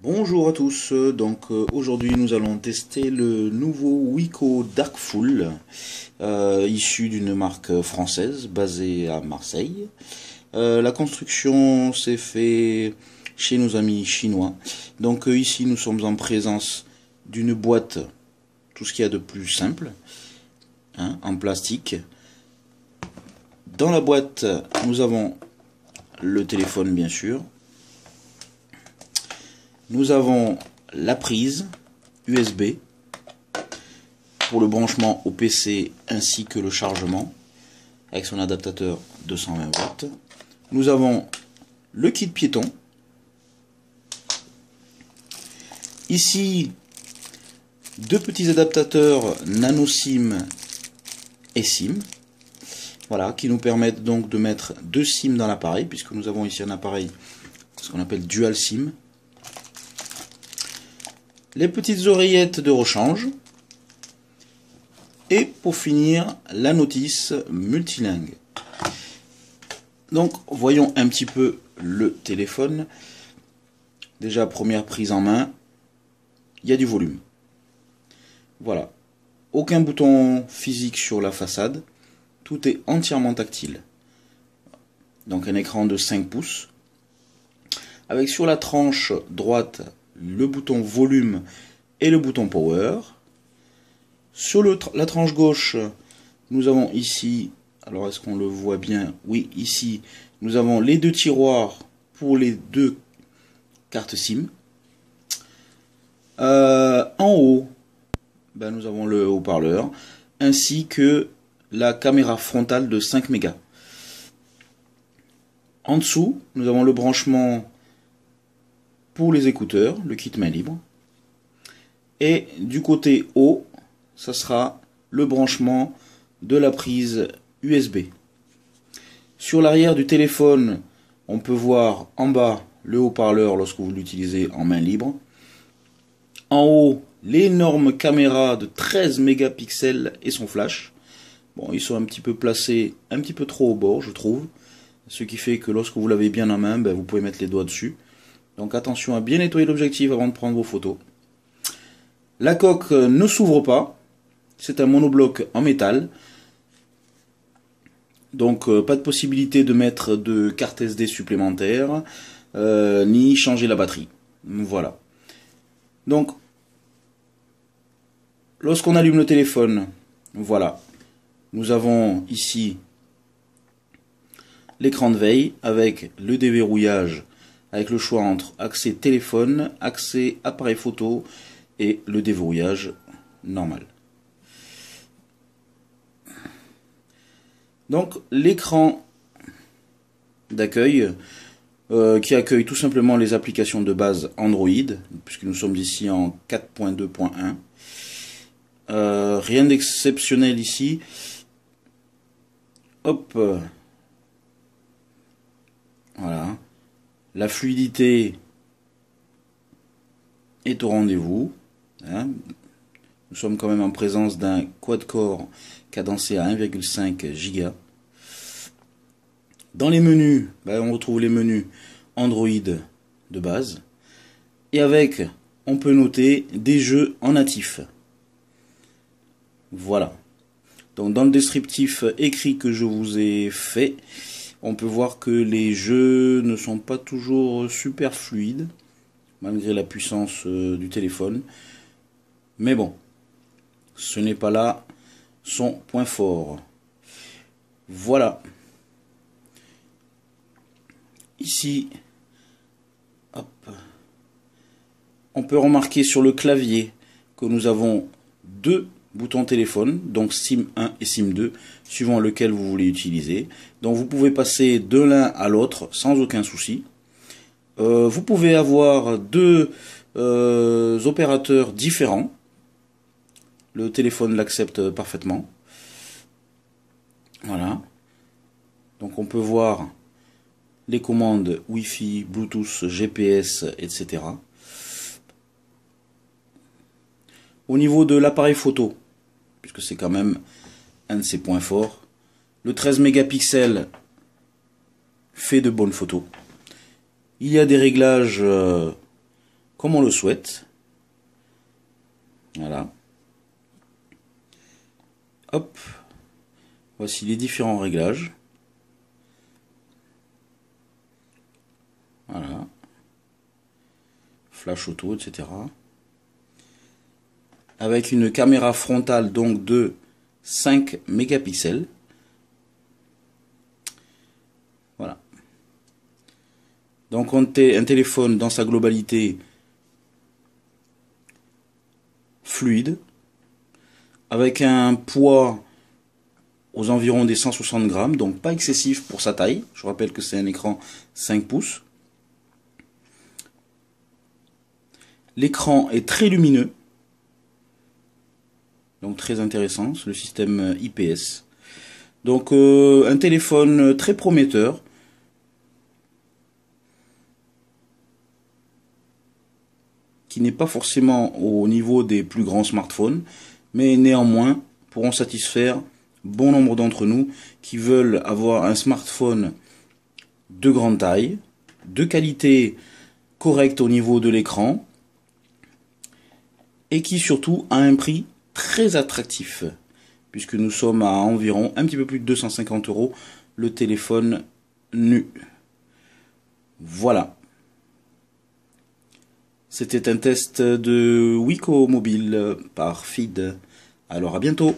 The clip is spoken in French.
Bonjour à tous, aujourd'hui nous allons tester le nouveau Wiko Darkful issu d'une marque française basée à Marseille. La construction s'est faite chez nos amis chinois. Ici nous sommes en présence d'une boîte, tout ce qu'il y a de plus simple, en plastique. Dans la boîte nous avons le téléphone bien sûr. Nous avons la prise USB pour le branchement au PC ainsi que le chargement avec son adaptateur 220 watts. Nous avons le kit piéton. Ici, deux petits adaptateurs nano SIM et SIM. Voilà, qui nous permettent donc de mettre deux SIM dans l'appareil, puisque nous avons ici un appareil, ce qu'on appelle dual SIM. Les petites oreillettes de rechange. Et pour finir, la notice multilingue. Donc, voyons un petit peu le téléphone. Déjà, première prise en main, il y a du volume. Voilà. Aucun bouton physique sur la façade. Tout est entièrement tactile. Donc, un écran de 5 pouces. Avec sur la tranche droite, le bouton volume et le bouton power. Sur la tranche gauche, nous avons ici, alors est-ce qu'on le voit bien? Oui, ici, nous avons les deux tiroirs pour les deux cartes SIM. En haut, nous avons le haut-parleur, ainsi que la caméra frontale de 5 mégas. En dessous, nous avons le branchement pour les écouteurs, le kit main libre. Et du côté haut, ça sera le branchement de la prise USB. Sur l'arrière du téléphone, on peut voir en bas le haut-parleur lorsque vous l'utilisez en main libre. En haut, l'énorme caméra de 13 mégapixels et son flash. Bon, ils sont un petit peu placés un petit peu trop au bord, je trouve. Ce qui fait que lorsque vous l'avez bien en main, vous pouvez mettre les doigts dessus. Donc attention à bien nettoyer l'objectif avant de prendre vos photos. La coque ne s'ouvre pas. C'est un monobloc en métal. Donc pas de possibilité de mettre de carte SD supplémentaire, ni changer la batterie. Voilà. Donc, lorsqu'on allume le téléphone, voilà. Nous avons ici l'écran de veille avec le déverrouillage, avec le choix entre accès téléphone, accès appareil photo et le déverrouillage normal. Donc l'écran d'accueil qui accueille tout simplement les applications de base Android, puisque nous sommes ici en 4.2.1. Rien d'exceptionnel ici. Hop. Voilà. La fluidité est au rendez-vous. Nous sommes quand même en présence d'un quad-core cadencé à 1,5 Go. Dans les menus, on retrouve les menus Android de base. Et avec, on peut noter des jeux en natif. Voilà. Donc dans le descriptif écrit que je vous ai fait, on peut voir que les jeux ne sont pas toujours super fluides, malgré la puissance du téléphone. Mais bon, ce n'est pas là son point fort. Voilà. Ici, hop, on peut remarquer sur le clavier que nous avons deux boutons téléphone, donc SIM 1 et SIM 2, suivant lequel vous voulez utiliser. Donc vous pouvez passer de l'un à l'autre sans aucun souci. Vous pouvez avoir deux opérateurs différents. Le téléphone l'accepte parfaitement. Voilà. Donc on peut voir les commandes Wi-Fi, Bluetooth, GPS, etc. Au niveau de l'appareil photo, puisque c'est quand même un de ses points forts, le 13 mégapixels fait de bonnes photos. Il y a des réglages comme on le souhaite. Voilà. Hop. Voici les différents réglages. Voilà. Flash auto, etc. Avec une caméra frontale donc de 5 mégapixels. Voilà. Donc un téléphone dans sa globalité fluide, avec un poids aux environs des 160 grammes, donc pas excessif pour sa taille. Je rappelle que c'est un écran 5 pouces. L'écran est très lumineux, donc très intéressant, c'est le système IPS. Donc un téléphone très prometteur. Qui n'est pas forcément au niveau des plus grands smartphones, mais néanmoins pourront satisfaire bon nombre d'entre nous qui veulent avoir un smartphone de grande taille, de qualité correcte au niveau de l'écran, et qui surtout a un prix très attractif, puisque nous sommes à environ un petit peu plus de 250 € le téléphone nu. Voilà. C'était un test de Wiko Mobile par Feed. Alors à bientôt.